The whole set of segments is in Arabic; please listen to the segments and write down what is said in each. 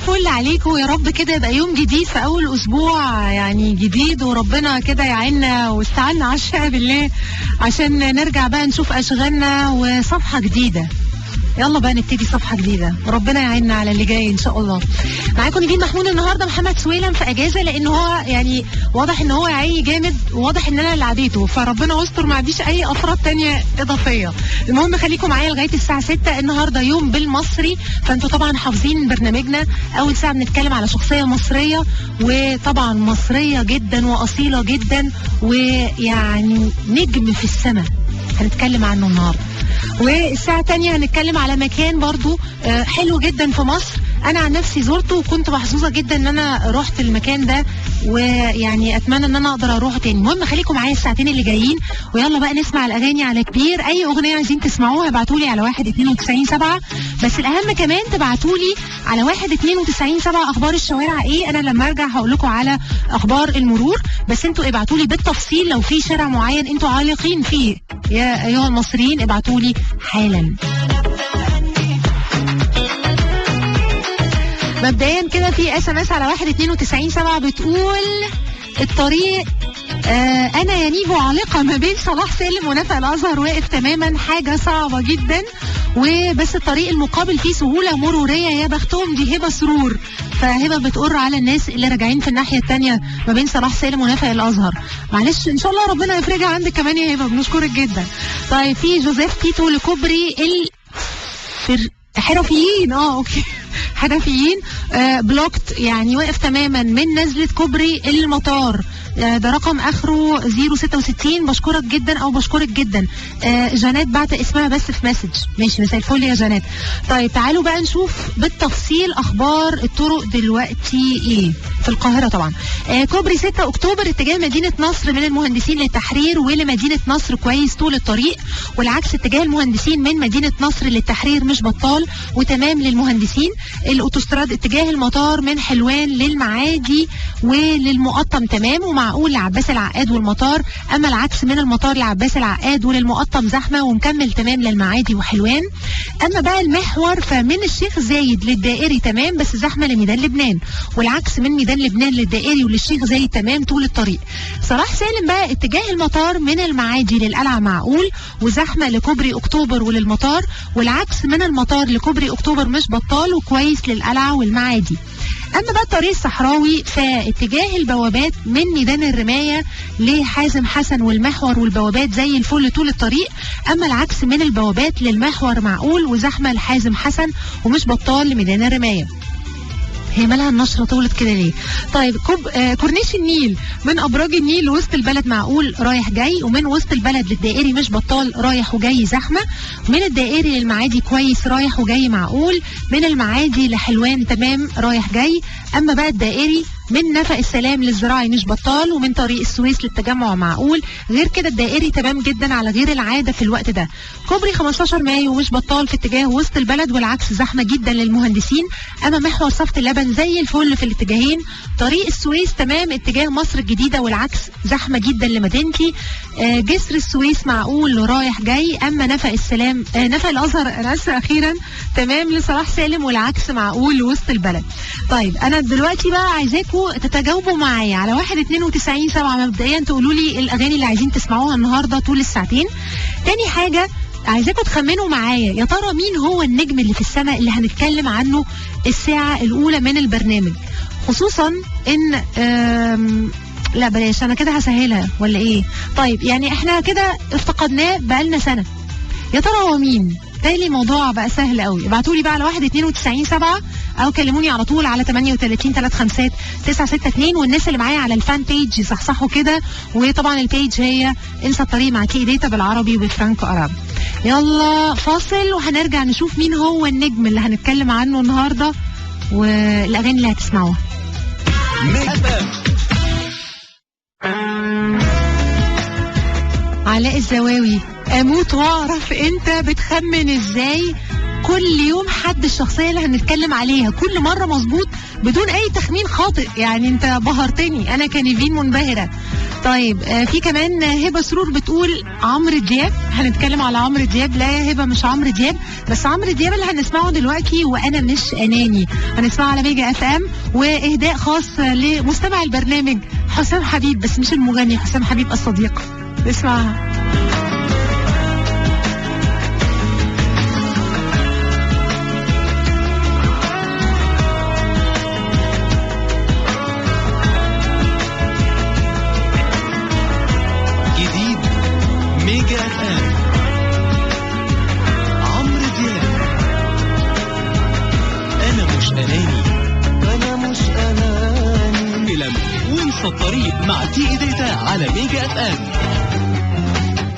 الفل عليكم، يا رب كده يبقى يوم جديد في اول اسبوع يعني جديد، وربنا كده يعيننا واستعنا على الشقة بالله عشان نرجع بقى نشوف اشغالنا وصفحة جديدة. يلا بقى نبتدي صفحة جديدة وربنا يعيننا على اللي جاي ان شاء الله. معاكم نيفين محمود النهارده. محمد سويلم في اجازة لان هو يعني واضح ان هو عي جامد، وواضح ان انا اللي عديته، فربنا يستر ما عنديش اي افراد تانية اضافية. المهم خليكم معايا لغاية الساعة 6. النهارده يوم بالمصري، فانتوا طبعا حافظين برنامجنا. اول ساعة بنتكلم على شخصية مصرية، وطبعا مصرية جدا واصيلة جدا، ويعني نجم في السماء هنتكلم عنه النهارده. والساعة الثانية هنتكلم على مكان برضو حلو جدا في مصر. انا عن نفسي زرته وكنت محظوظة جدا ان انا رحت المكان ده، ويعني اتمنى ان انا اقدر اروحه تاني. المهم خليكم معايا الساعتين اللي جايين، ويلا بقى نسمع الاغاني على كبير. اي اغنية عايزين تسمعوها ابعتولي على 192.7، بس الاهم كمان تبعتولي على 192.7 اخبار الشوارع ايه. انا لما ارجع هقول لكم على اخبار المرور، بس انتوا ابعتولي بالتفصيل لو في شارع معين انتوا عالقين فيه يا ايها المصريين، ابعتولي حالا. مبدئيا كده في SMS على 192.7 بتقول الطريق انا يا نيفو عالقه ما بين صلاح سالم ونفق الازهر، واقف تماما، حاجه صعبه جدا، وبس الطريق المقابل فيه سهوله مروريه، يا بختهم. دي هبه سرور، فهبه بتقر على الناس اللي راجعين في الناحيه الثانيه ما بين صلاح سالم ونفق الازهر. معلش ان شاء الله ربنا يفرجها عندك كمان يا هبه، بنشكرك جدا. طيب في جوزيف تيتو لكوبري حرفيين اوكي حرفيين بلوكت، يعني واقف تماما من نزلة كوبري المطار. ده رقم اخره 066. بشكرك جدا او بشكرك جدا. جانات بعت اسمها بس في مسج. ماشي، مساء الفل يا جانات. طيب تعالوا بقى نشوف بالتفصيل اخبار الطرق دلوقتي ايه في القاهرة. طبعا كوبري 6 اكتوبر اتجاه مدينة نصر من المهندسين للتحرير ولمدينة نصر كويس طول الطريق، والعكس اتجاه المهندسين من مدينة نصر للتحرير مش بطال وتمام للمهندسين. الاوتوستراد اتجاه المطار من حلوان للمعادي وللمقطم تمام ومعقول لعباس العقاد والمطار، اما العكس من المطار لعباس العقاد وللمقطم زحمه ومكمل تمام للمعادي وحلوان. اما بقى المحور فمن الشيخ زايد للدائري تمام بس زحمه لميدان لبنان، والعكس من ميدان لبنان للدائري وللشيخ زايد تمام طول الطريق. صلاح سالم بقى اتجاه المطار من المعادي للقلعه معقول وزحمه لكوبري اكتوبر وللمطار، والعكس من المطار لكوبري اكتوبر مش بطال وكويس للقلعه والمعادي. اما بقى الطريق الصحراوي فاتجاه البوابات من ميدان الرمايه لحازم حسن والمحور والبوابات زي الفل طول الطريق، اما العكس من البوابات للمحور معقول وزحمه لحازم حسن ومش بطال لميدان الرمايه. هي مالها النشرة طولت كده ليه؟ طيب كورنيش النيل من ابراج النيل لوسط البلد معقول رايح جاي، ومن وسط البلد للدائري مش بطال رايح وجاي زحمه، من الدائري للمعادي كويس رايح وجاي معقول، من المعادي لحلوان تمام رايح جاي، اما بقى الدائري من نفق السلام للزراعي مش بطال، ومن طريق السويس للتجمع معقول. غير كده الدائري تمام جدا على غير العاده في الوقت ده. كوبري 15 مايو مش بطال في اتجاه وسط البلد والعكس زحمه جدا للمهندسين، اما محور صفت اللبن زي الفل في الاتجاهين. طريق السويس تمام اتجاه مصر الجديده والعكس زحمه جدا لمدينتي. جسر السويس معقول رايح جاي، اما نفق السلام نفق الازهر انا اسفه اخيرا تمام لصلاح سالم والعكس معقول لوسط البلد. طيب انا دلوقتي بقى عايزاكم تتجاوبوا معايا على 192.7. مبدئيا تقولوا لي الاغاني اللي عايزين تسمعوها النهارده طول الساعتين. تاني حاجه عايزاكم تخمنوا معايا يا ترى مين هو النجم اللي في السماء اللي هنتكلم عنه الساعه الاولى من البرنامج، خصوصا ان لا بلاش انا كده هسهلها ولا ايه. طيب يعني احنا كده افتقدناه بقالنا سنه، يا ترى هو مين؟ تالي موضوع بقى سهل قوي. ابعتولي بقى على 192.7 او كلموني على طول على 38 35 962. والناس اللي معايا على الفان بيج يصحصحوا كده، وطبعا البيج هي انسى الطريق مع كي ديتا بالعربي وفرانكو اراب. يلا فاصل وهنرجع نشوف مين هو النجم اللي هنتكلم عنه النهارده والاغاني اللي هتسمعوها. علاء الزواوي، اموت واعرف انت بتخمن ازاي كل يوم حد الشخصية اللي هنتكلم عليها كل مرة مظبوط بدون اي تخمين خاطئ. يعني انت بهرتني، انا كنيفين منبهرة. طيب في كمان هبه سرور بتقول عمرو دياب. هنتكلم على عمرو دياب. لا يا هبه مش عمرو دياب، بس عمرو دياب اللي هنسمعه دلوقتي وانا مش اناني، هنسمعه على ميجا اف ام، واهداء خاص لمستمع البرنامج حسام حبيب، بس مش المغني، حسام حبيب الصديق. اسمعها. ميجا اف ام، عمرو دياب، انا مش اناني، انا مش اناني، فيلم وانسى الطريق مع تي داتا على ميجا اف ام.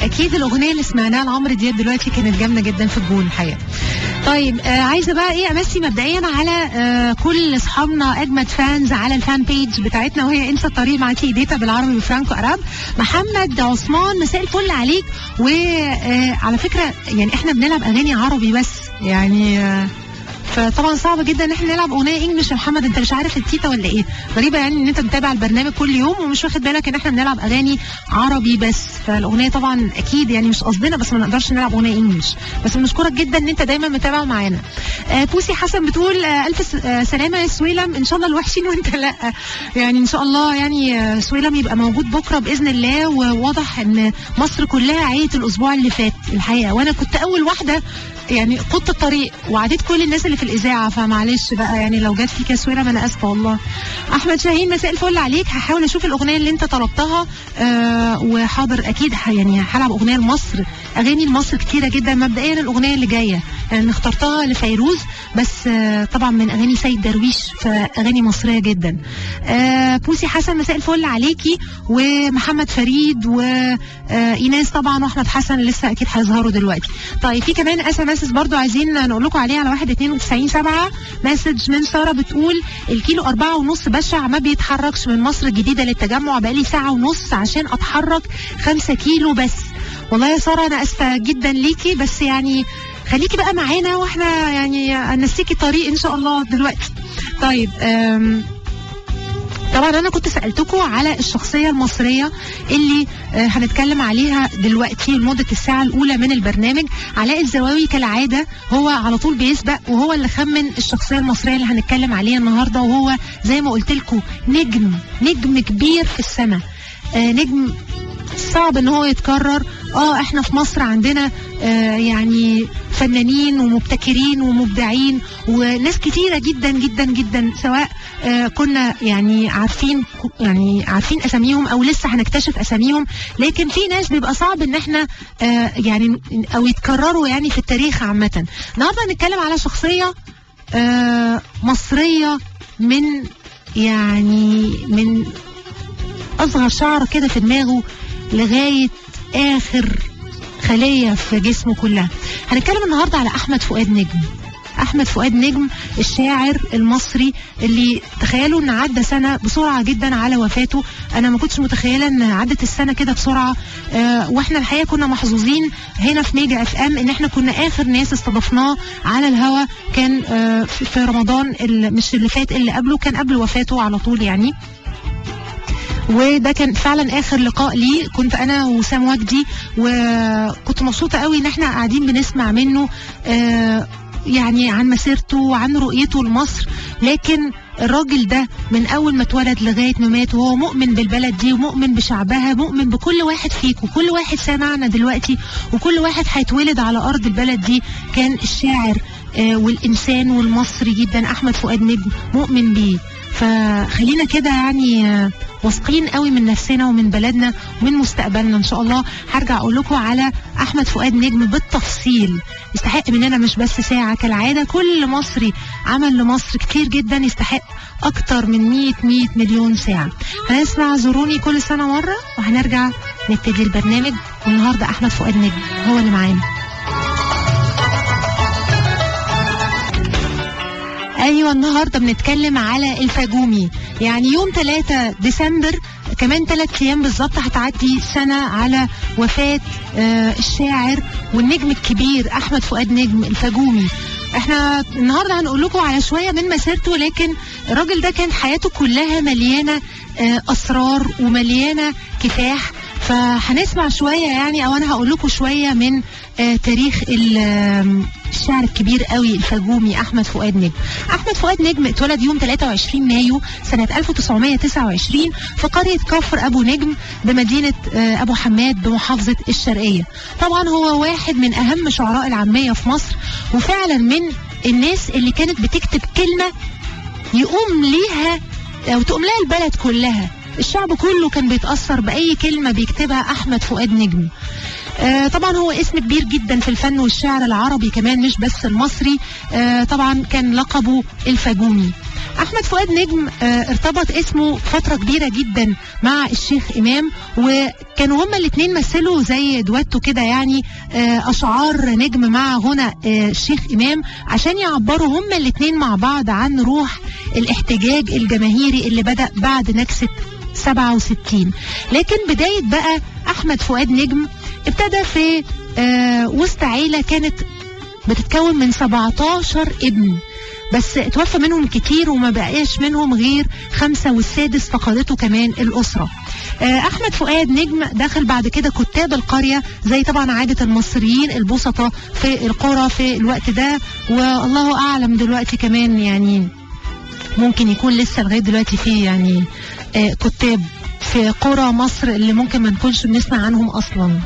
اكيد الاغنيه اللي سمعناها لعمرو دياب دلوقتي كانت جامده جدا في الجون الحقيقه. طيب عايزه بقى ايه امسي مبدئيا على كل اصحابنا اجمد فانز على الفان بيج بتاعتنا، وهي انسى الطريق مع تي داتا بالعربي بفرانكو اراب. محمد عثمان مساء الفل عليك. وعلى فكره يعني احنا بنلعب اغاني عربي بس يعني فطبعا صعب جدا ان احنا نلعب اغنيه انجلش. يا محمد انت مش عارف التيتا ولا ايه؟ غريبه يعني ان انت متابع البرنامج كل يوم ومش واخد بالك ان احنا بنلعب اغاني عربي بس. فالاغنيه طبعا اكيد يعني مش قصدنا، بس ما نقدرش نلعب اغنيه انجلش. بس بنشكرك جدا ان انت دايما متابع معانا. بوسي حسن بتقول الف سلامه يا سويلم، ان شاء الله الوحشين وانت لا. يعني ان شاء الله يعني سويلم يبقى موجود بكره باذن الله. وواضح ان مصر كلها عيت الاسبوع اللي فات الحقيقه، وانا كنت اول واحده يعني قدت الطريق وعديت كل الناس اللي في الاذاعه، فمعلش بقى يعني لو جت فيك يا سويرة ما انا اسفه والله. احمد شاهين مساء الفل عليك. هحاول اشوف الاغنيه اللي انت طلبتها وحاضر اكيد يعني هلعب اغنيه لمصر. اغاني لمصر كتيره جدا. مبدئيا الاغنيه اللي جايه يعني اخترتها لفيروز، بس طبعا من اغاني سيد درويش، فاغاني مصريه جدا. بوسي حسن مساء الفل عليكي، ومحمد فريد وايناس طبعا، واحمد حسن لسه اكيد هيظهروا دلوقتي. طيب في كمان مسج برضو عايزين نقول لكم عليه على 192.7. مسج من ساره بتقول الكيلو 4.5 بشع، ما بيتحركش من مصر الجديده للتجمع بقالي ساعه ونص عشان اتحرك 5 كيلو بس. والله يا ساره انا اسفه جدا ليكي، بس يعني خليكي بقى معانا واحنا يعني هنسيكي طريق ان شاء الله دلوقتي. طيب طبعا انا كنت سألتكم على الشخصية المصرية اللي هنتكلم عليها دلوقتي لمدة الساعة الاولى من البرنامج. علاء الزواوي كالعادة هو على طول بيسبق، وهو اللي خمن الشخصية المصرية اللي هنتكلم عليها النهاردة. وهو زي ما قلت لكم نجم كبير في السماء، نجم صعب ان هو يتكرر. احنا في مصر عندنا يعني فنانين ومبتكرين ومبدعين وناس كتيرة جدا جدا جدا، سواء كنا يعني عارفين اساميهم او لسه هنكتشف اساميهم، لكن في ناس بيبقى صعب ان احنا يعني او يتكرروا يعني في التاريخ عامة. النهارده هنتكلم على شخصية مصرية من اصغر شعر كده في دماغه لغاية اخر خلية في جسمه كلها. هنتكلم النهاردة على احمد فؤاد نجم. احمد فؤاد نجم الشاعر المصري اللي تخيلوا ان عدى سنة بسرعة جدا على وفاته. انا ما كنتش متخيلة ان عدت السنة كده بسرعة. واحنا الحقيقة كنا محظوظين هنا في ميجا اف ام ان احنا كنا اخر ناس استضفناه على الهوا، كان في رمضان مش اللي فات، اللي قبله، كان قبل وفاته على طول يعني. وده كان فعلا اخر لقاء لي، كنت انا وسام وجدي، وكنت مبسوطه قوي ان احنا قاعدين بنسمع منه يعني عن مسيرته وعن رؤيته لمصر. لكن الراجل ده من اول ما اتولد لغايه ما مات وهو مؤمن بالبلد دي ومؤمن بشعبها، مؤمن بكل واحد فيكم، كل واحد سامعنا دلوقتي وكل واحد هيتولد على ارض البلد دي. كان الشاعر والانسان والمصري جدا احمد فؤاد نجم مؤمن بيه. فخلينا كده يعني واثقين قوي من نفسنا ومن بلدنا ومن مستقبلنا ان شاء الله. هرجع اقول لكم على احمد فؤاد نجم بالتفصيل، يستحق مننا مش بس ساعة كالعادة. كل مصري عمل لمصر كتير جدا، يستحق اكتر من 100 مليون ساعة. هنسمع زوروني كل سنة مرة وهنرجع نبتدي البرنامج. والنهاردة احمد فؤاد نجم هو اللي معانا. ايوه النهارده بنتكلم على الفجومي. يعني يوم 3 ديسمبر كمان 3 ايام بالظبط هتعدي سنة على وفاة الشاعر والنجم الكبير احمد فؤاد نجم الفجومي. احنا النهارده هنقول لكم على شويه من مسيرته، لكن الراجل ده كانت حياته كلها مليانه اسرار ومليانه كفاح. فهنسمع شويه يعني، او انا هقول لكم شويه من تاريخ الشاعر الكبير قوي الفجومي احمد فؤاد نجم. احمد فؤاد نجم اتولد يوم 23 مايو سنه 1929 في قريه كفر ابو نجم بمدينه ابو حماد بمحافظه الشرقيه. طبعا هو واحد من اهم شعراء العاميه في مصر، وفعلا من الناس اللي كانت بتكتب كلمه يقوم ليها او تقوم لها البلد كلها. الشعب كله كان بيتأثر بأي كلمة بيكتبها أحمد فؤاد نجم. طبعا هو اسم كبير جدا في الفن والشعر العربي كمان، مش بس المصري. طبعا كان لقبه الفجومي. احمد فؤاد نجم ارتبط اسمه فترة كبيرة جدا مع الشيخ امام، وكانوا هما الاثنين مثلوا زي دواتو كده يعني، اشعار نجم مع غنى الشيخ امام عشان يعبروا هما الاثنين مع بعض عن روح الاحتجاج الجماهيري اللي بدأ بعد نكسة 67. لكن بداية بقى احمد فؤاد نجم ابتدى في وسط عيلة كانت بتتكون من 17 ابن، بس اتوفى منهم كتير وما بقاش منهم غير 5 والسادس فقدته كمان الأسرة. أحمد فؤاد نجم دخل بعد كده كتاب القرية زي طبعا عادة المصريين البسطة في القرى في الوقت ده، والله أعلم دلوقتي كمان يعني ممكن يكون لسه لغاية دلوقتي فيه يعني كتاب في قرى مصر اللي ممكن ما نكونش بنسمع عنهم اصلا.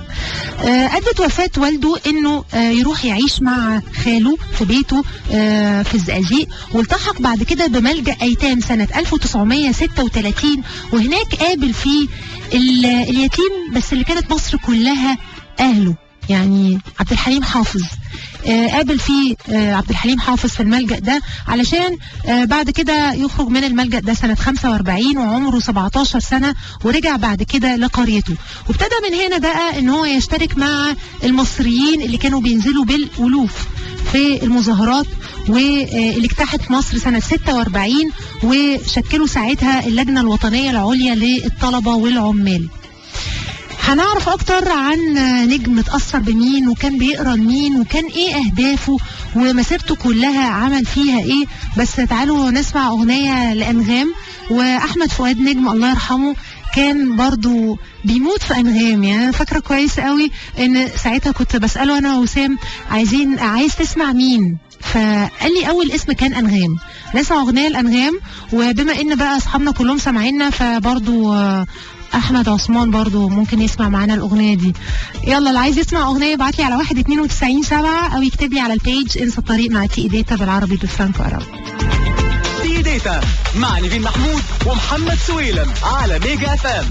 ادت وفاة والده انه يروح يعيش مع خاله في بيته في الزقازيق، والتحق بعد كده بملجأ ايتام سنة 1936، وهناك قابل فيه اليتيم بس اللي كانت مصر كلها اهله، يعني عبد الحليم حافظ. قابل فيه عبد الحليم حافظ في الملجأ ده علشان بعد كده يخرج من الملجأ ده سنة 45 وعمره 17 سنة، ورجع بعد كده لقريته. وابتدى من هنا بقى ان هو يشترك مع المصريين اللي كانوا بينزلوا بالألوف في المظاهرات، واللي اجتاحت مصر سنة 46 وشكلوا ساعتها اللجنة الوطنية العليا للطلبة والعمال. هنعرف اكتر عن نجم اتأثر بمين وكان بيقرا مين وكان ايه اهدافه ومسيرته كلها عمل فيها ايه. بس تعالوا نسمع اغنية لأنغام. واحمد فؤاد نجم الله يرحمه كان برضو بيموت في أنغام، يعني انا فاكرة كويس قوي ان ساعتها كنت بسأله انا وسام عايز تسمع مين، فقال لي اول اسم كان أنغام. نسمع اغنية لأنغام، وبما ان بقى اصحابنا كلهم سامعيننا فبرضو احمد عثمان برضو ممكن يسمع معانا الاغنيه دي. يلا اللي عايز يسمع اغنيه يبعت لي على 192.7 او يكتب لي على البيج انسى الطريق مع تي داتا بالعربي بفرانكو عرب. تي داتا مع نيفين محمود ومحمد سويلم على ميجا اف ام.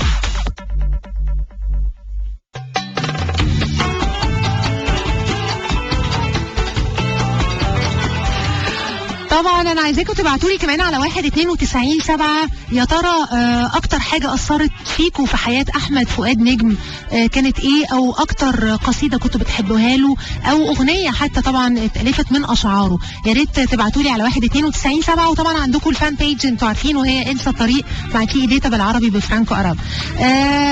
طبعا انا عايزاكم تبعتوا لي كمان على 192.7 يا ترى اكتر حاجه اثرت فيكم في حياه احمد فؤاد نجم كانت ايه، او اكتر قصيده كنتوا بتحبوها له، او اغنيه حتى طبعا اتالفت من اشعاره. يا ريت تبعتوا لي على 192.7. وطبعا عندكم الفان بيج انتوا عارفين وهي انسى الطريق مع تي داتا بالعربي بفرانكو عرب.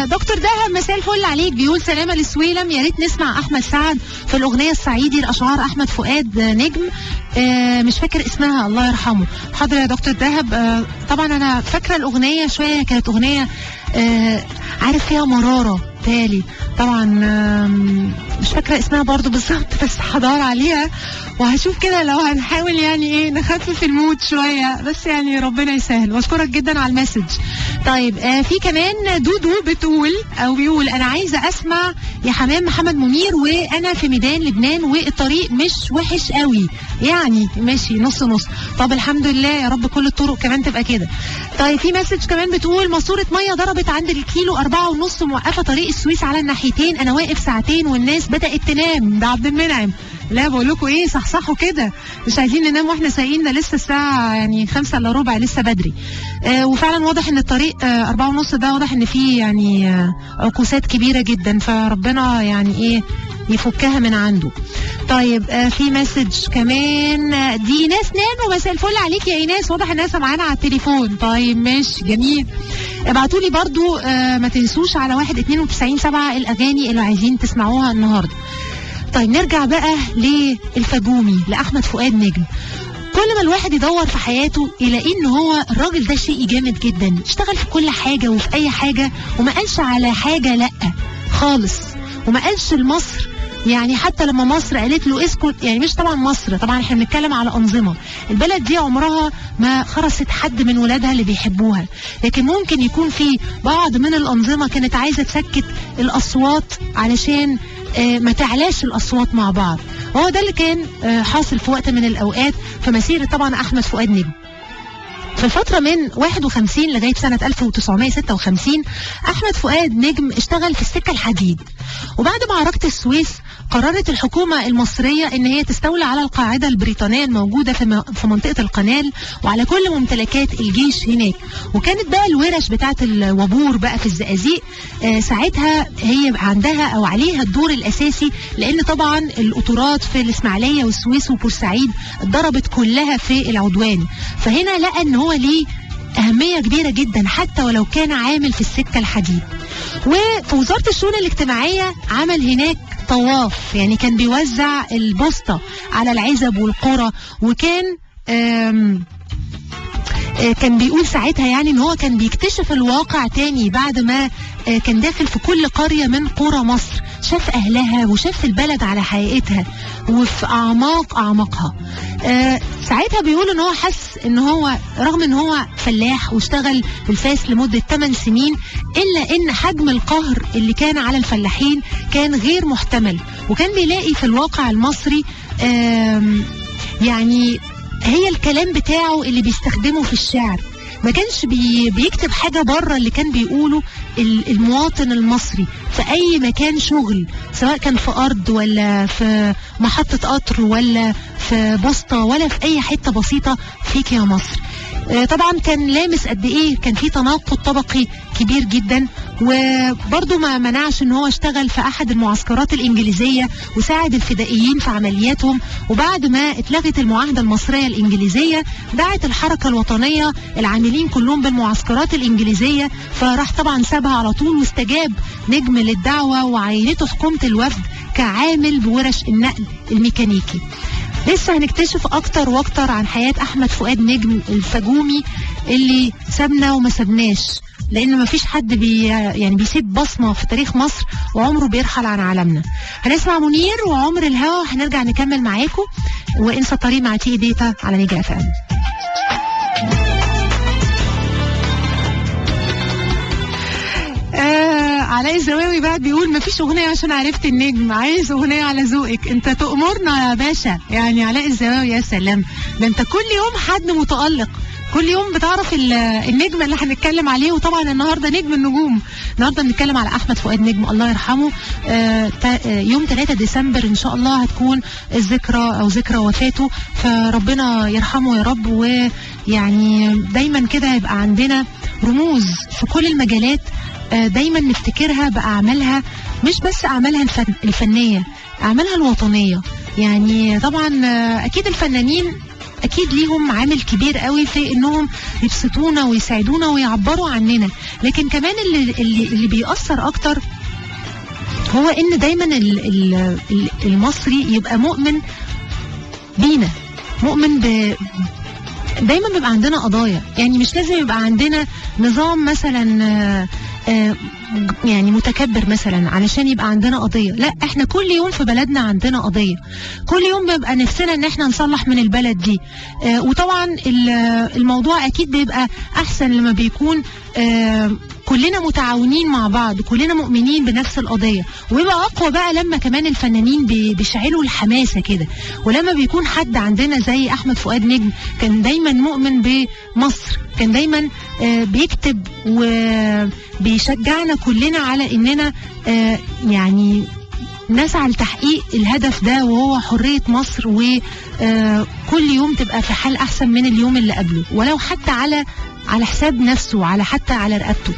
دكتور دهب مساء الفل عليك، بيقول سلامه لسويلم، يا ريت نسمع احمد سعد في الاغنيه الصعيدي لاشعار احمد فؤاد نجم مش فاكر اسمها الله يرحمه. حاضر يا دكتور دهب. طبعا انا فاكره الاغنيه شويه، كانت اغنيه عارف فيها مراره تالي طبعا، مش فاكره اسمها برضو بالظبط، بس هدور عليها وهشوف كده لو هنحاول يعني ايه نخفف المود شويه، بس يعني ربنا يسهل. واشكرك جدا على المسج. طيب في كمان دودو بيقول انا عايزه اسمع يا حمام محمد منير وانا في ميدان لبنان والطريق مش وحش قوي، يعني ماشي نص نص. طب الحمد لله يا رب كل الطرق كمان تبقى كده. طيب في مسج كمان بتقول ماسوره ميه ضربت عند الكيلو 4.5 موقفه طريق السويس على الناحيتين، انا واقف ساعتين والناس بدات تنام. ده عبد المنعم. لا بقول لكم ايه، صحصحوا كده، مش عايزين ننام واحنا سايقين، ده لسه الساعه يعني 5 الا ربع، لسه بدري. وفعلا واضح ان الطريق 4.5 ده واضح ان فيه يعني عكوسات كبيره جدا، فربنا يعني ايه يفكها من عنده. طيب في مسج كمان دي ايناس نانو، مساء الفل عليك يا ايناس، واضح الناس معانا على التليفون. طيب ماشي جميل، ابعتوا لي برضو ما تنسوش على 192.7 الاغاني اللي عايزين تسمعوها النهارده. طيب نرجع بقى للفجومي لأحمد فؤاد نجم. كل ما الواحد يدور في حياته يلاقي ان هو الراجل ده شيء جامد جدا، اشتغل في كل حاجة وفي اي حاجة، وما قالش على حاجة لا خالص، وما قالش لمصر يعني حتى لما مصر قالت له اسكت، يعني مش طبعا مصر، طبعا احنا بنتكلم على أنظمة، البلد دي عمرها ما خرست حد من ولادها اللي بيحبوها، لكن ممكن يكون في بعض من الأنظمة كانت عايزة تسكت الأصوات علشان ما تعلاش الأصوات مع بعض، وهو ده اللي كان حاصل في وقت من الأوقات في مسيرة طبعا أحمد فؤاد نجم. في الفترة من 51 لغاية سنة 1956 أحمد فؤاد نجم اشتغل في السكة الحديد. وبعد معركة السويس قررت الحكومة المصرية ان هي تستولي على القاعدة البريطانية الموجودة في منطقة القنال وعلى كل ممتلكات الجيش هناك. وكانت بقى الورش بتاعت الوابور بقى في الزقازيق ساعتها هي عندها او عليها الدور الاساسي، لان طبعا القطورات في الاسماعيلية والسويس وبورسعيد اتضربت كلها في العدوان، فهنا لقى ان هو ليه أهمية كبيرة جدا حتى ولو كان عامل في السكة الحديد. وفي وزارة الشؤون الاجتماعية عمل هناك طواف، يعني كان بيوزع البوسطة على العزب والقرى، وكان كان بيقول ساعتها يعني ان هو كان بيكتشف الواقع تاني بعد ما كان داخل في كل قرية من قرى مصر، شاف اهلها وشاف البلد على حقيقتها وفي اعماقها. ساعتها بيقول ان هو حس ان هو رغم ان هو فلاح واشتغل بالفاس لمدة 8 سنين الا ان حجم القهر اللي كان على الفلاحين كان غير محتمل، وكان بيلاقي في الواقع المصري يعني هي الكلام بتاعه اللي بيستخدمه في الشعر، ما كانش بيكتب حاجة بره اللي كان بيقوله المواطن المصري في أي مكان شغل، سواء كان في أرض ولا في محطة قطر ولا في بوسطة ولا في أي حتة بسيطة فيك يا مصر. طبعا كان لامس قد ايه كان في تناقض طبقي كبير جدا، وبرضه ما منعش ان هو اشتغل في احد المعسكرات الانجليزية وساعد الفدائيين في عملياتهم. وبعد ما اتلغت المعاهدة المصرية الانجليزية دعت الحركة الوطنية العاملين كلهم بالمعسكرات الانجليزية، فراح طبعا سابها على طول واستجاب نجم للدعوة وعينته في قومة الوفد كعامل بورش النقل الميكانيكي. لسه هنكتشف اكتر واكتر عن حياة احمد فؤاد نجم الفجومي اللي سابنا وما سابناش، لان ما فيش حد يعني بيسيب بصمة في تاريخ مصر وعمره بيرحل عن عالمنا. هنسمع منير وعمر الهوى، هنرجع نكمل معاكم وانسى الطريق مع تي ديتا على ميجا اف ام. علاء الزواوي بقى بيقول مفيش اغنيه عشان عرفت النجم، عايز اغنيه على ذوقك، انت تأمرنا يا باشا. يعني علاء الزواوي يا سلام، ده انت كل يوم حد متألق، كل يوم بتعرف النجم اللي هنتكلم عليه. وطبعا النهارده نجم النجوم، النهارده بنتكلم على احمد فؤاد نجم الله يرحمه. يوم 3 ديسمبر ان شاء الله هتكون الذكرى او ذكرى وفاته، فربنا يرحمه يا رب. ويعني دايما كده يبقى عندنا رموز في كل المجالات دايما نفتكرها بأعمالها، مش بس أعمالها الفنية، أعمالها الوطنية. يعني طبعا أكيد الفنانين أكيد ليهم عامل كبير قوي في إنهم يبسطونا ويساعدونا ويعبروا عننا، لكن كمان اللي بيأثر أكتر هو إن دايما المصري يبقى مؤمن بينا، مؤمن دايما بيبقى عندنا قضايا. يعني مش لازم يبقى عندنا نظام مثلا يعني متكبر مثلا علشان يبقى عندنا قضية، لا احنا كل يوم في بلدنا عندنا قضية، كل يوم بيبقى نفسنا ان احنا نصلح من البلد دي. وطبعا الموضوع اكيد بيبقى احسن لما بيكون كلنا متعاونين مع بعض، كلنا مؤمنين بنفس القضية، ويبقى اقوى بقى لما كمان الفنانين بيشعلوا الحماسة كده. ولما بيكون حد عندنا زي احمد فؤاد نجم كان دايما مؤمن بمصر، كان دايما بيكتب وبيشجعنا كلنا على اننا يعني نسعى لتحقيق الهدف ده، وهو حرية مصر، وكل يوم تبقى في حال احسن من اليوم اللي قبله، ولو حتى على حساب نفسه، حتى على رقبته.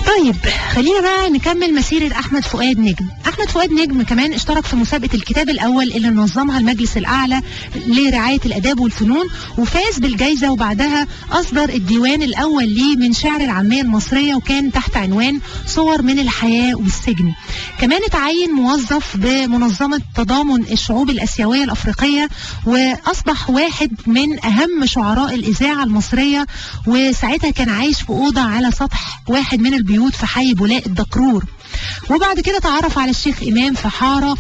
طيب خلينا بقى نكمل مسيرة احمد فؤاد نجم. احمد احمد فؤاد نجم كمان اشترك في مسابقه الكتاب الاول اللي نظمها المجلس الاعلى لرعايه الاداب والفنون، وفاز بالجائزه، وبعدها اصدر الديوان الاول ليه من شعر العاميه المصريه، وكان تحت عنوان صور من الحياه والسجن. كمان اتعين موظف بمنظمه تضامن الشعوب الاسيويه الافريقيه، واصبح واحد من اهم شعراء الاذاعه المصريه، وساعتها كان عايش في اوضه على سطح واحد من البيوت في حي بولاق الدكرور. وبعد كده تعرف على الشيخ إمام في حارة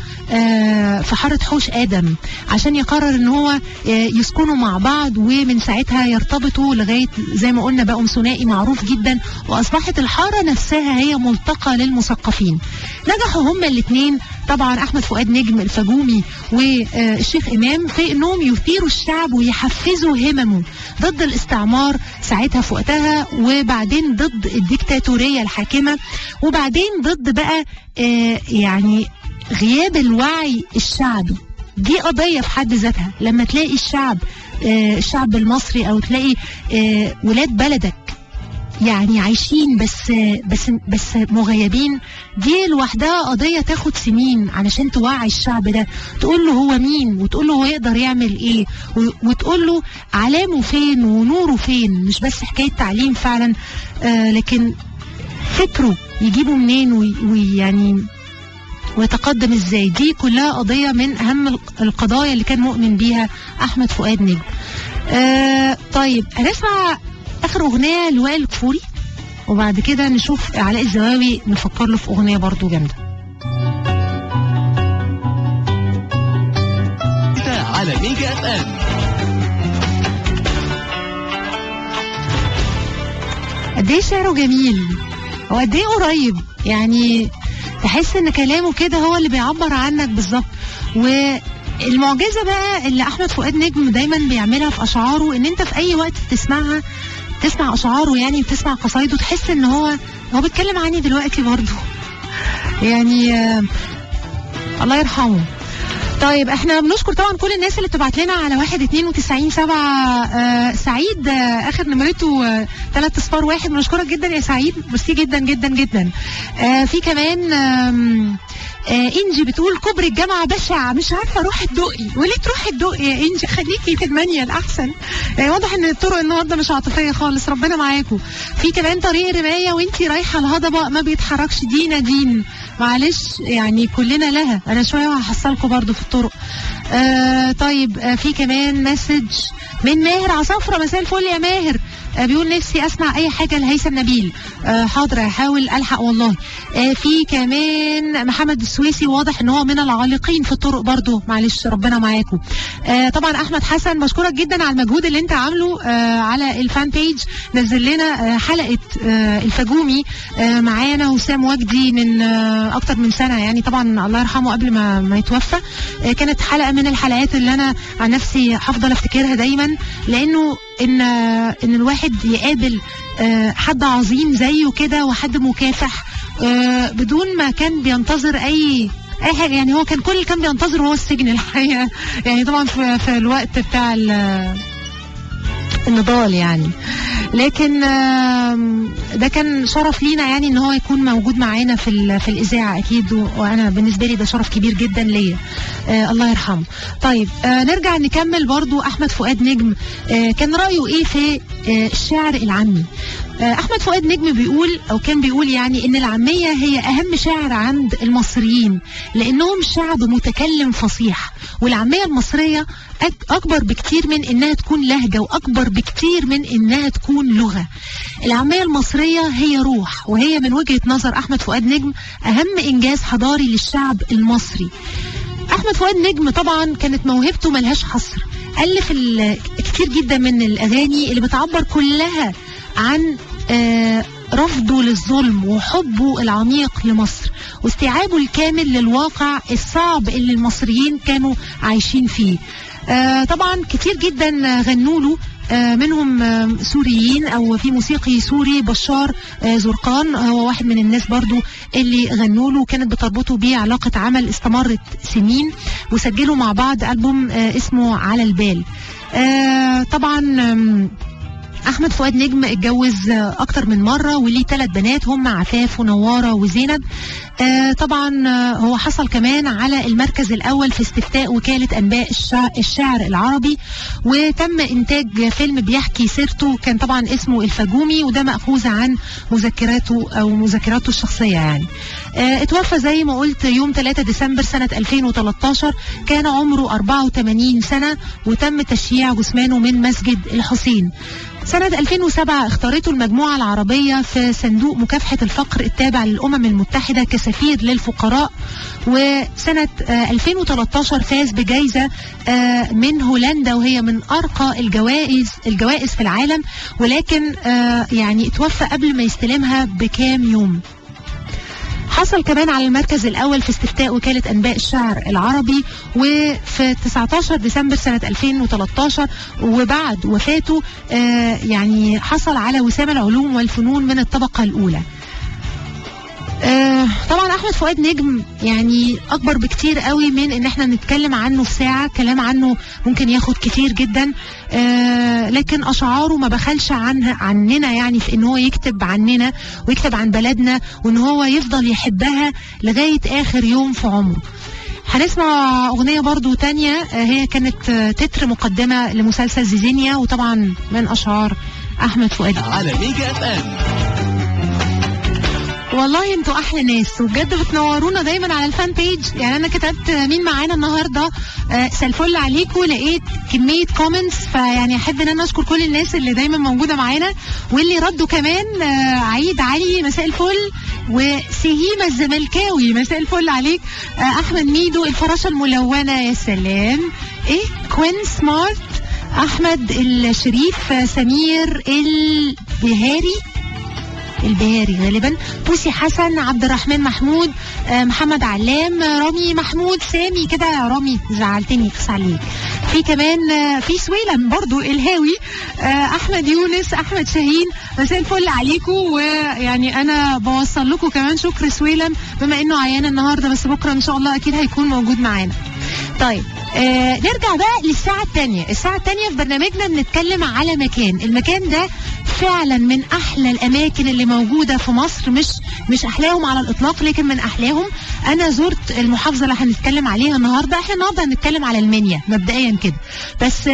حوش آدم، عشان يقرر ان هو يسكنوا مع بعض، ومن ساعتها يرتبطوا لغاية زي ما قلنا بقوا ثنائي معروف جدا، واصبحت الحارة نفسها هي ملتقى للمثقفين. نجحوا هما الاثنين طبعا، احمد فؤاد نجم الفجومي والشيخ إمام، في انهم يثيروا الشعب ويحفزوا هممه ضد الاستعمار ساعتها في وقتها، وبعدين ضد الديكتاتورية الحاكمة، وبعدين ضد بقى يعني غياب الوعي الشعبي. دي قضية في حد ذاتها، لما تلاقي الشعب المصري او تلاقي ولاد بلدك يعني عايشين بس مغيبين، دي لوحدها قضية تاخد سنين علشان توعي الشعب ده، تقول له هو مين، وتقول له هو يقدر يعمل ايه، وتقول له علامه فين ونوره فين، مش بس حكاية تعليم فعلا، لكن فكره يجيبه منين ويعني ويتقدم ازاي. دي كلها قضية من اهم القضايا اللي كان مؤمن بيها احمد فؤاد نجم. طيب هنسمع اخر اغنية لوائل كفوري، وبعد كده نشوف علاء الزواوي نفكر له في اغنية برضو جامدة. على ميجا اف ام. قد ايه شعره جميل، وقد ايه قريب، يعني تحس ان كلامه كده هو اللي بيعبر عنك بالظبط. والمعجزة بقى اللي احمد فؤاد نجم دايما بيعملها في اشعاره، ان انت في اي وقت تسمع اشعاره، يعني بتسمع قصايده، تحس ان هو بيتكلم عني دلوقتي برضه يعني الله يرحمه. طيب احنا بنشكر طبعا كل الناس اللي بتبعت لنا على 19297. سعيد اخر نمرته 301، بنشكرك جدا يا سعيد، ميرسي جدا جدا جدا. في كمان انجي بتقول كوبري الجامعه بشع، مش عارفه اروح الدقي. وليه تروحي الدقي يا انجي؟ خليكي في المنيل احسن. واضح ان الطرق النهارده مش عاطفيه خالص، ربنا معاكم. في كمان طريق الرمايه وانتي رايحه الهضبه ما بيتحركش، دي نادين، معلش يعني كلنا لها، انا شويه وهحصلكم برضو في الطرق. طيب في كمان مسج من ماهر عصافره، مساء الفل يا ماهر. بيقول نفسي اسمع اي حاجه لهيثم نبيل. حاضر هحاول الحق والله. في كمان محمد السويسي، واضح ان هو من العالقين في الطرق برضو، معلش ربنا معاكم. طبعا احمد حسن، بشكرك جدا على المجهود اللي انت عامله على الفان بيج، نزل لنا حلقه الفجومي معانا وسام وجدي من اكتر من سنه، يعني طبعا الله يرحمه قبل ما يتوفى. كانت حلقه من الحلقات اللي انا عن نفسي هفضل افتكرها دايما، لانه ان الواحد يقابل حد عظيم زيه كده، وحد مكافح بدون ما كان بينتظر اي حاجه، يعني هو كل اللي كان بينتظره هو السجن الحقيقه، يعني طبعا في الوقت بتاع النضال يعني. لكن ده كان شرف لينا يعني ان هو يكون موجود معانا في الاذاعه اكيد، وانا بالنسبه لي ده شرف كبير جدا ليا. الله يرحمه. طيب نرجع نكمل برضو احمد فؤاد نجم. كان رايه ايه في الشعر العامي؟ احمد فؤاد نجم كان بيقول يعني ان العاميه هي اهم شعر عند المصريين، لانهم شعب متكلم فصيح، والعاميه المصريه اكبر بكتير من انها تكون لهجه، واكبر بكتير من انها تكون لغه. العاميه المصريه هي روح، وهي من وجهه نظر احمد فؤاد نجم اهم انجاز حضاري للشعب المصري. احمد فؤاد نجم طبعا كانت موهبته ملهاش حصر، الف كتير جدا من الاغاني اللي بتعبر كلها عن رفضه للظلم وحبه العميق لمصر، واستيعابه الكامل للواقع الصعب اللي المصريين كانوا عايشين فيه. طبعا كتير جدا غنوا له، منهم سوريين، او في موسيقي سوري بشار زرقان، هو واحد من الناس برضو اللي غنوا له، كانت بتربطه بيه علاقة عمل استمرت سنين، وسجلوا مع بعض ألبوم اسمه على البال. طبعا احمد فؤاد نجم اتجوز اكتر من مره وليه 3 بنات هم عفاف ونواره وزينب. طبعا هو حصل كمان على المركز الاول في استفتاء وكاله انباء الشعر العربي، وتم انتاج فيلم بيحكي سيرته كان طبعا اسمه الفجومي، وده مأخوذ عن مذكراته الشخصيه يعني. اتوفى زي ما قلت يوم 3 ديسمبر سنه 2013، كان عمره 84 سنه، وتم تشييع جثمانه من مسجد الحسين. سنة 2007 اختارته المجموعة العربية في صندوق مكافحة الفقر التابع للأمم المتحدة كسفير للفقراء، وسنة 2013 فاز بجائزة من هولندا، وهي من أرقى الجوائز في العالم، ولكن يعني اتوفى قبل ما يستلمها بكام يوم. حصل كمان على المركز الأول في استفتاء وكالة أنباء الشعر العربي، وفي 19 ديسمبر سنة 2013 وبعد وفاته يعني حصل على وسام العلوم والفنون من الطبقة الأولى. طبعا احمد فؤاد نجم يعني اكبر بكتير قوي من ان احنا نتكلم عنه في ساعة، كلام عنه ممكن ياخد كتير جدا، لكن اشعاره ما بخلش عننا يعني في ان هو يكتب عننا ويكتب عن بلدنا، وان هو يفضل يحبها لغاية اخر يوم في عمره. هنسمع اغنية برضو تانية، هي كانت تتر مقدمة لمسلسل زيزينيا، وطبعا من اشعار احمد فؤاد على ميجا اف ام. والله انتوا احلى ناس، وبجد بتنورونا دايما على الفان بيج. يعني انا كتبت مين معانا النهارده سالفل عليكم، لقيت كميه كومنتس، فيعني احب ان انا اشكر كل الناس اللي دايما موجوده معانا واللي ردوا كمان. عيد علي مساء الفل، وسهيمه الزملكاوي مساء الفل عليك. احمد ميدو الفراشه الملونه يا سلام، ايه كوين سمارت، احمد الشريف، سمير البهاري غالبا، بوسي حسن، عبد الرحمن محمود، محمد علام، رامي محمود، سامي كده يا رامي زعلتني اخس عليك. في كمان في سويلم برضو الهاوي، احمد يونس، احمد شاهين، مساء الفل عليكم. ويعني انا بوصل لكم كمان شكر سويلم بما انه عيان النهارده، بس بكره ان شاء الله اكيد هيكون موجود معانا. طيب نرجع بقى للساعة الثانية. الساعة الثانية في برنامجنا بنتكلم على المكان ده فعلا من احلى الاماكن اللي موجودة في مصر، مش احلاهم على الاطلاق لكن من احلاهم. انا زرت المحافظة اللي هنتكلم عليها النهاردة. احنا النهاردة هنتكلم على المنيا مبدئيا كده، بس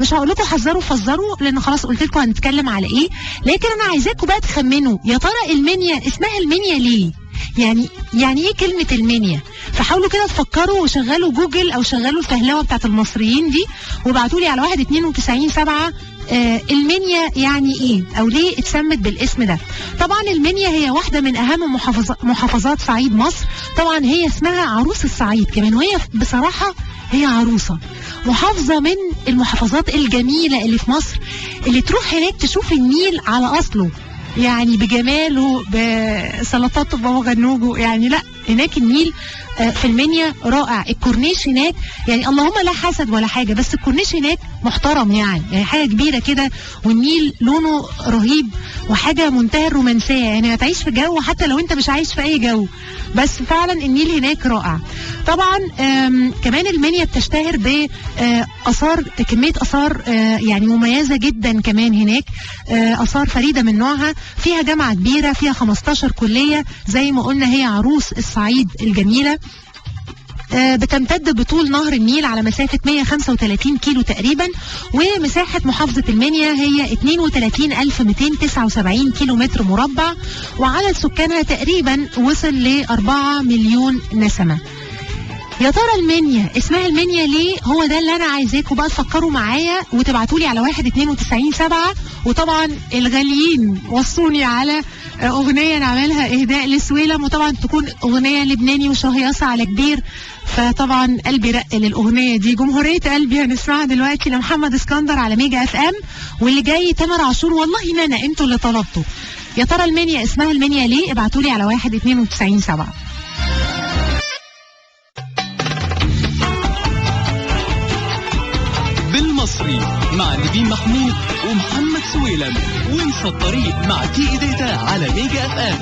مش هقول لكم حذروا فزروا لان خلاص قلت لكم هنتكلم على ايه، لكن انا عايزاكم بقى تخمنوا يا ترى المنيا اسمها المنيا ليه؟ يعني ايه كلمة المنيا؟ فحاولوا كده تفكروا وشغلوا جوجل او شغلوا الفهلوة بتاعت المصريين دي وابعتوا لي على 19297 المنيا يعني ايه او ليه اتسمت بالاسم ده. طبعا المنيا هي واحدة من اهم محافظات صعيد مصر، طبعا هي اسمها عروس الصعيد كمان، وهي بصراحة هي عروسة محافظة من المحافظات الجميلة اللي في مصر، اللي تروح هناك تشوف النيل على اصله، يعني بجماله بسلطاته بابا غنوجه. يعني لا هناك النيل في المنيا رائع. الكورنيش هناك يعني اللهم لا حسد ولا حاجة، بس الكورنيش هناك محترم يعني حاجة كبيرة كده، والنيل لونه رهيب وحاجة منتهى الرومانسية. يعني هتعيش في جو حتى لو انت مش عايش في اي جو، بس فعلا النيل هناك رائع. طبعا كمان المنيا بتشتهر بآثار، كمية آثار يعني مميزة جدا كمان هناك، آثار فريدة من نوعها، فيها جامعة كبيرة، فيها 15 كلية زي ما قلنا، هي عروس الصعيد الجميلة. بتمتد بطول نهر النيل على مسافة 135 كيلو تقريبا، ومساحة محافظة المنيا هي 32279 كيلو متر مربع، وعدد سكانها تقريبا وصل ل 4 مليون نسمة. يا ترى المنيا اسمها المنيا ليه؟ هو ده اللي انا عايزاكم بقى تفكروا معايا وتبعتوا لي على 19297. وطبعا الغاليين وصوني على اغنيه نعملها اهداء لسويلم، وطبعا تكون اغنيه لبناني وشهيصه على كبير، فطبعا قلبي رق للاغنيه دي. جمهوريه قلبي هنسمعها دلوقتي لمحمد اسكندر على ميجا اف ام، واللي جاي تامر عاشور والله انا انتوا اللي طلبتوا. يا ترى المنيا اسمها المنيا ليه؟ ابعتوا لي على 19297. بالمصري مع نبيل محمود ومحمد سويلم، وانسى الطريق مع تي داتا على ميجا اف ام.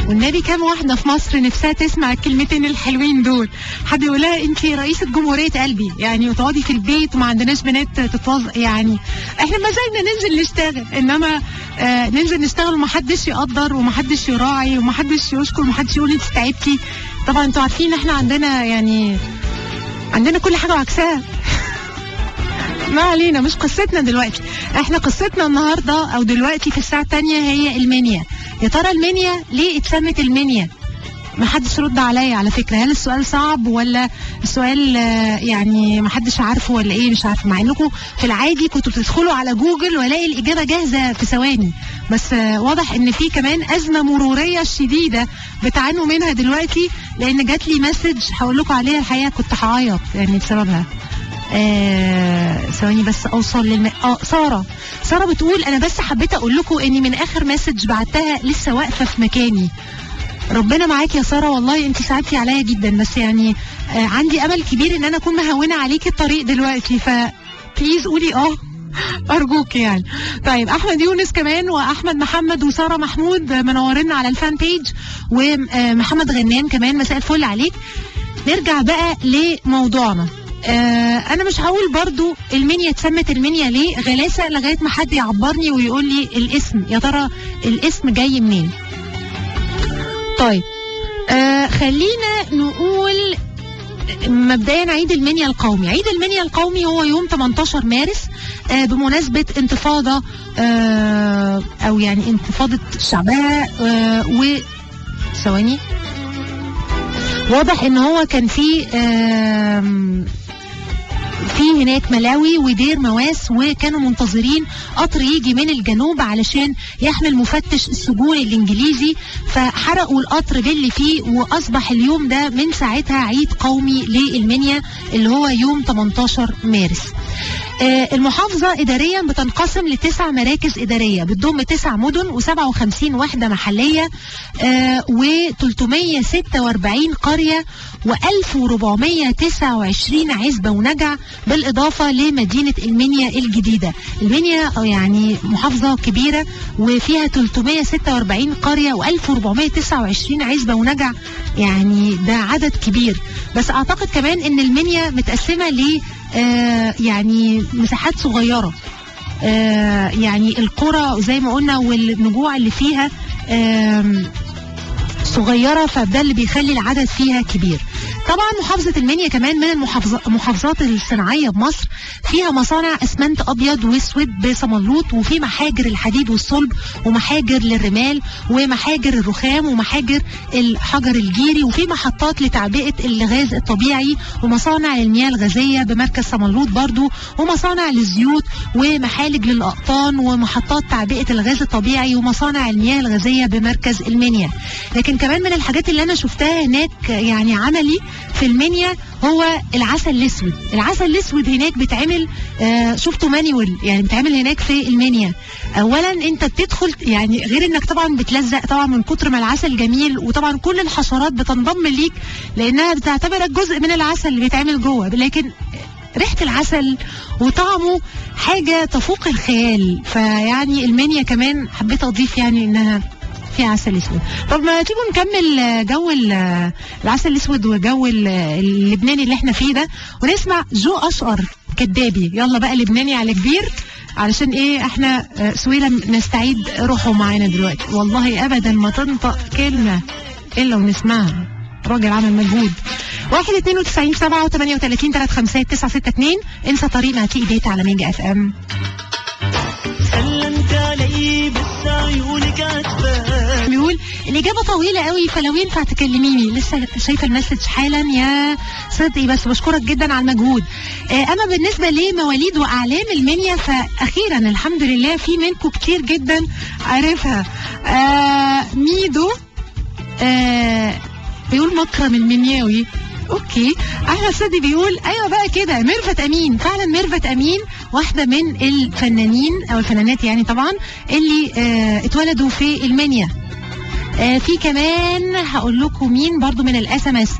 والنبي كام واحده في مصر نفسها تسمع الكلمتين الحلوين دول؟ حد يقول لها انت رئيسه جمهوريه قلبي يعني، وتقعدي في البيت وما عندناش بنات تتوظف يعني. احنا ما زلنا ننزل نشتغل، انما ننزل نشتغل ومحدش يقدر ومحدش يراعي ومحدش يشكر ومحدش يقول انت تعبتي. طبعا انتوا عارفين احنا عندنا يعني عندنا كل حاجه وعكسها. ما علينا، مش قصتنا دلوقتي. احنا قصتنا النهارده او دلوقتي في الساعه الثانيه هي المنيا. يا ترى المنيا ليه اتسمت المنيا؟ ما حدش رد عليا على فكره. هل السؤال صعب ولا السؤال يعني ما حدش عارفه ولا ايه؟ مش عارفه، مع انكم في العادي كنتوا بتدخلوا على جوجل والاقي الاجابه جاهزه في ثواني. بس واضح ان في كمان ازمه مروريه شديده بتعانوا منها دلوقتي، لان جات لي مسج هقول لكم عليها. الحقيقه كنت هعيط يعني بسببها. ثواني بس اوصل ساره بتقول انا بس حبيت اقول لكم اني من اخر مسج بعتها لسه واقفه في مكاني. ربنا معاك يا ساره، والله انت ساعدتي عليا جدا، بس يعني عندي امل كبير ان انا اكون مهونه عليكي الطريق دلوقتي، فبليز قولي ارجوك يعني. طيب احمد يونس كمان واحمد محمد وساره محمود منورنا على الفان بيج، ومحمد غنام كمان مساء الفل عليك. نرجع بقى لموضوعنا. انا مش هقول برضو المنيا اتسمت المنيا ليه غلاسه لغايه ما حد يعبرني ويقول لي الاسم، يا ترى الاسم جاي منين؟ طيب خلينا نقول مبدئيا عيد المنيا القومي. عيد المنيا القومي هو يوم 18 مارس بمناسبة انتفاضة او يعني انتفاضة الشعباء ثواني. واضح ان هو كان في هناك ملاوي ودير مواس، وكانوا منتظرين قطر يجي من الجنوب علشان يحمل مفتش السجون الانجليزي، فحرقوا القطر باللي فيه، واصبح اليوم ده من ساعتها عيد قومي للمنيا اللي هو يوم 18 مارس. المحافظة إداريا بتنقسم ل9 مراكز إدارية بتضم 9 مدن و57 وحدة محلية و346 قرية و1429 عزبة ونجع، بالإضافة لمدينة المنيا الجديدة. المنيا يعني محافظة كبيرة وفيها 346 قرية و1429 عزبة ونجع، يعني ده عدد كبير. بس أعتقد كمان إن المنيا متقسمة ل يعني مساحات صغيرة، يعني القرى زي ما قلنا والنجوع اللي فيها صغيرة، فده اللي بيخلي العدد فيها كبير. طبعا محافظة المنيا كمان من المحافظات الصناعية بمصر، فيها مصانع اسمنت ابيض واسود بصملوط، وفي محاجر الحديد والصلب، ومحاجر للرمال، ومحاجر الرخام، ومحاجر الحجر الجيري، وفي محطات لتعبئة الغاز الطبيعي، ومصانع للمياه الغازية بمركز صملوط برضو، ومصانع للزيوت، ومحالج للأقطان، ومحطات تعبئة الغاز الطبيعي، ومصانع المياه الغازية بمركز المنيا. لكن كمان من الحاجات اللي انا شفتها هناك يعني عملي في المنيا هو العسل الاسود. العسل الاسود هناك بيتعمل شفته مانيوال، يعني بيتعمل هناك في المنيا. اولا انت بتدخل يعني غير انك طبعا بتلزق طبعا من كتر ما العسل جميل، وطبعا كل الحشرات بتنضم ليك لانها بتعتبرك جزء من العسل اللي بيتعمل جوه، لكن ريحة العسل وطعمه حاجة تفوق الخيال. فيعني المنيا كمان حبيت اضيف يعني انها في عسل اسود. طب ما تيجوا نكمل جو العسل الاسود وجو اللبناني اللي احنا فيه ده، ونسمع جو اشقر كدابي. يلا بقى لبناني على كبير، علشان ايه احنا سويلة نستعيد روحه معانا دلوقتي. والله ابدا ما تنطق كلمة الا ونسمعها، راجل عمل مجهود. 1-2-97-7-38-356-962. انسى طريق مع تي ديت على ميجا اف ام. سلمت علي بس عيونك عتبان. بيقول الإجابة طويلة قوي، فلو ينفع تكلميني. لسه شايفة المسج حالا يا صدقي، بس بشكرك جدا على المجهود. أما بالنسبة لمواليد وأعلام المنيا، فأخيرا الحمد لله في منكم كتير جدا عارفها. ميدو بيقول مكرم المنياوي. اوكي. احمد صدقي بيقول ايوه بقى كده ميرفت امين. فعلا ميرفت امين واحده من الفنانين او الفنانات يعني طبعا اللي اتولدوا في المنيا. في كمان هقول لكم مين برضو من الاس ام اس.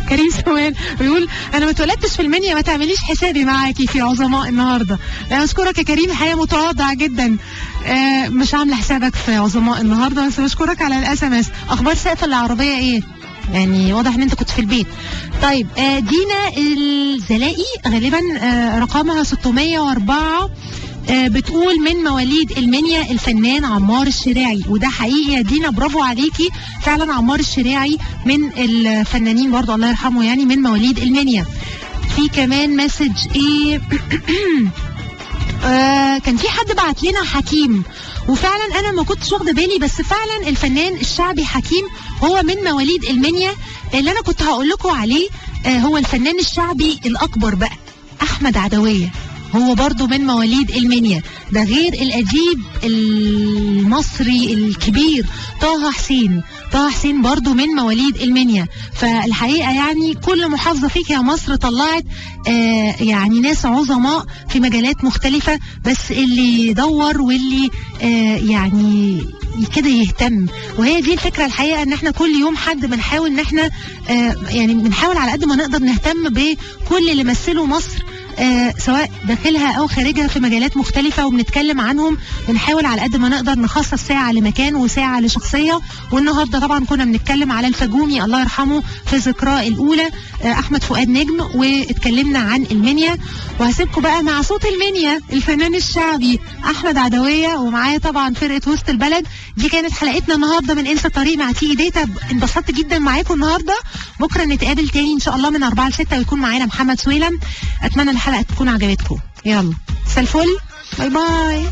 كريم سوان بيقول انا ما اتولدتش في المنيا، ما تعمليش حسابي معاكي في عظماء النهارده. لا بشكرك يا كريم، الحقيقه متواضع جدا. مش عامله حسابك في عظماء النهارده، بس بشكرك على الاس ام اس. اخبار سقف العربيه ايه؟ يعني واضح ان انت كنت في البيت. طيب دينا الزلائي غالبا رقمها 604 بتقول من مواليد المنيا الفنان عمار الشراعي، وده حقيقي يا دينا، برافو عليكي. فعلا عمار الشراعي من الفنانين برضو الله يرحمه، يعني من مواليد المنيا. في كمان مسج ايه كان في حد بعت لنا حكيم، وفعلا انا ما كنتش واخده بالي، بس فعلا الفنان الشعبي حكيم هو من مواليد المنيا. اللي انا كنت هقول لكم عليه هو الفنان الشعبي الاكبر بقى احمد عدوية، هو برضو من مواليد المنيا. ده غير الأديب المصري الكبير طه حسين برضو من مواليد المنيا. فالحقيقة يعني كل محافظة فيك يا مصر طلعت يعني ناس عظماء في مجالات مختلفة، بس اللي يدور واللي يعني كده يهتم. وهي دي الفكرة الحقيقة، ان احنا كل يوم حد بنحاول ان احنا يعني بنحاول على قد ما نقدر نهتم بكل اللي مثلوا مصر سواء داخلها او خارجها في مجالات مختلفة، وبنتكلم عنهم. بنحاول على قد ما نقدر نخصص ساعة لمكان وساعة لشخصية. والنهاردة طبعا كنا بنتكلم على الفجومي الله يرحمه في ذكراه الاولى احمد فؤاد نجم، واتكلمنا عن المنيا. وهسيبكم بقى مع صوت المنيا الفنان الشعبي احمد عدوية، ومعايا طبعا فرقة وسط البلد. دي كانت حلقتنا النهاردة من انسى الطريق مع تي داتا. انبسطت جدا معاكم النهاردة. بكرة نتقابل تاني ان شاء الله من 4 ل 6، ويكون معانا محمد سويلم. اتمنى الحلقة تكون عجبتكم. يلا مساء الفل، باي باي.